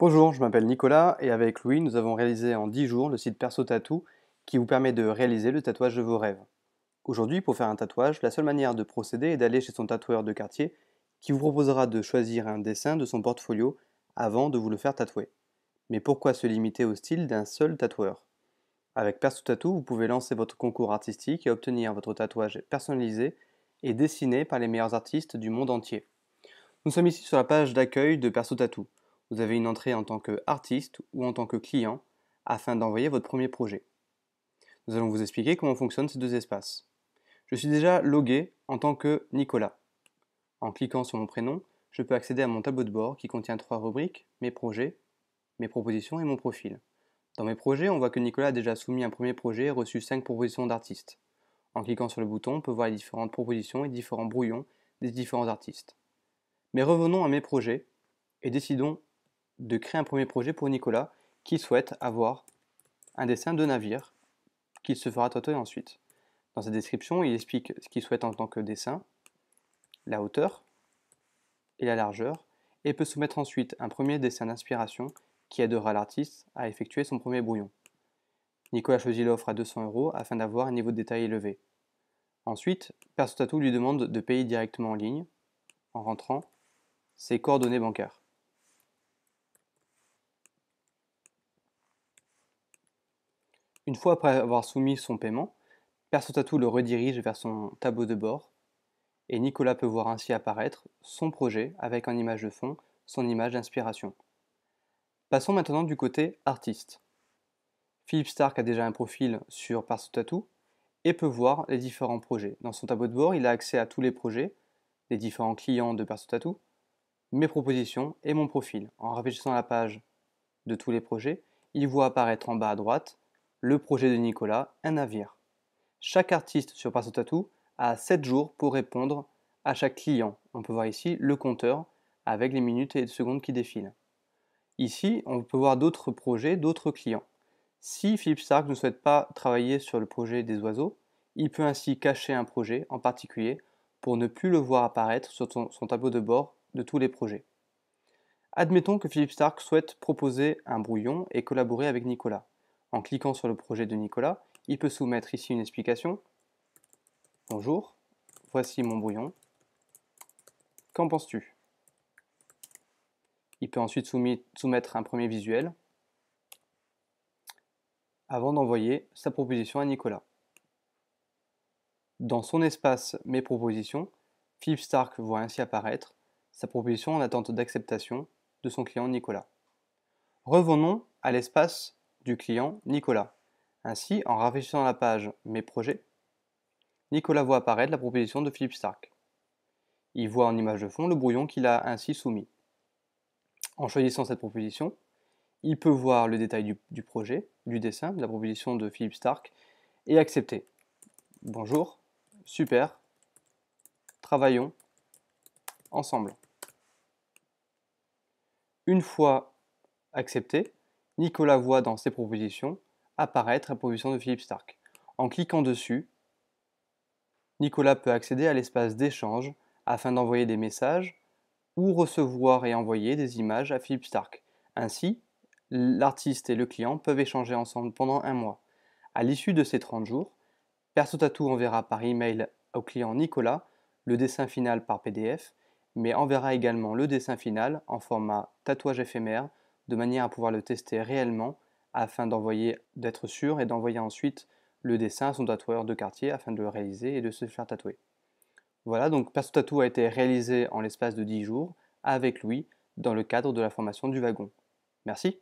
Bonjour, je m'appelle Nicolas et avec Louis, nous avons réalisé en 10 jours le site Perso Tattoo qui vous permet de réaliser le tatouage de vos rêves. Aujourd'hui, pour faire un tatouage, la seule manière de procéder est d'aller chez son tatoueur de quartier qui vous proposera de choisir un dessin de son portfolio avant de vous le faire tatouer. Mais pourquoi se limiter au style d'un seul tatoueur? Avec Perso Tattoo, vous pouvez lancer votre concours artistique et obtenir votre tatouage personnalisé et dessiné par les meilleurs artistes du monde entier. Nous sommes ici sur la page d'accueil de Perso Tattoo. Vous avez une entrée en tant qu'artiste ou en tant que client afin d'envoyer votre premier projet. Nous allons vous expliquer comment fonctionnent ces deux espaces. Je suis déjà logué en tant que Nicolas. En cliquant sur mon prénom, je peux accéder à mon tableau de bord qui contient 3 rubriques, mes projets, mes propositions et mon profil. Dans mes projets, on voit que Nicolas a déjà soumis un premier projet et reçu 5 propositions d'artistes. En cliquant sur le bouton, on peut voir les différentes propositions et différents brouillons des différents artistes. Mais revenons à mes projets et décidons de créer un premier projet pour Nicolas qui souhaite avoir un dessin de navire qu'il se fera tatouer ensuite. Dans sa description, il explique ce qu'il souhaite en tant que dessin, la hauteur et la largeur, et peut soumettre ensuite un premier dessin d'inspiration qui aidera l'artiste à effectuer son premier brouillon. Nicolas choisit l'offre à 200 € afin d'avoir un niveau de détail élevé. Ensuite, Perso Tattoo lui demande de payer directement en ligne en rentrant ses coordonnées bancaires. Une fois après avoir soumis son paiement, Perso Tattoo le redirige vers son tableau de bord et Nicolas peut voir ainsi apparaître son projet avec en image de fond son image d'inspiration. Passons maintenant du côté artiste. Philippe Stark a déjà un profil sur Perso Tattoo et peut voir les différents projets. Dans son tableau de bord, il a accès à tous les projets, les différents clients de Perso Tattoo, mes propositions et mon profil. En rafraîchissant la page de tous les projets, il voit apparaître en bas à droite le projet de Nicolas, un navire. Chaque artiste sur Perso Tattoo a 7 jours pour répondre à chaque client. On peut voir ici le compteur avec les minutes et les secondes qui défilent. Ici, on peut voir d'autres projets, d'autres clients. Si Philippe Stark ne souhaite pas travailler sur le projet des oiseaux, il peut ainsi cacher un projet en particulier pour ne plus le voir apparaître sur son tableau de bord de tous les projets. Admettons que Philippe Stark souhaite proposer un brouillon et collaborer avec Nicolas. En cliquant sur le projet de Nicolas, il peut soumettre ici une explication. Bonjour, voici mon brouillon. Qu'en penses-tu? Il peut ensuite soumettre un premier visuel avant d'envoyer sa proposition à Nicolas. Dans son espace Mes propositions, Philippe Stark voit ainsi apparaître sa proposition en attente d'acceptation de son client Nicolas. Revenons à l'espace du client Nicolas. Ainsi, en rafraîchissant la page Mes projets, Nicolas voit apparaître la proposition de Philippe Stark. Il voit en image de fond le brouillon qu'il a ainsi soumis. En choisissant cette proposition, il peut voir le détail du projet, du dessin, de la proposition de Philippe Stark et accepter. Bonjour, super, travaillons ensemble. Une fois accepté, Nicolas voit dans ses propositions apparaître la proposition de Philippe Stark. En cliquant dessus, Nicolas peut accéder à l'espace d'échange afin d'envoyer des messages ou recevoir et envoyer des images à Philippe Stark. Ainsi, l'artiste et le client peuvent échanger ensemble pendant un mois. À l'issue de ces 30 jours, Perso Tattoo enverra par email au client Nicolas le dessin final par PDF, mais enverra également le dessin final en format tatouage éphémère de manière à pouvoir le tester réellement afin d'être sûr et d'envoyer ensuite le dessin à son tatoueur de quartier afin de le réaliser et de se faire tatouer. Voilà, donc Perso Tattoo a été réalisé en l'espace de 10 jours avec Louis dans le cadre de la formation du wagon. Merci.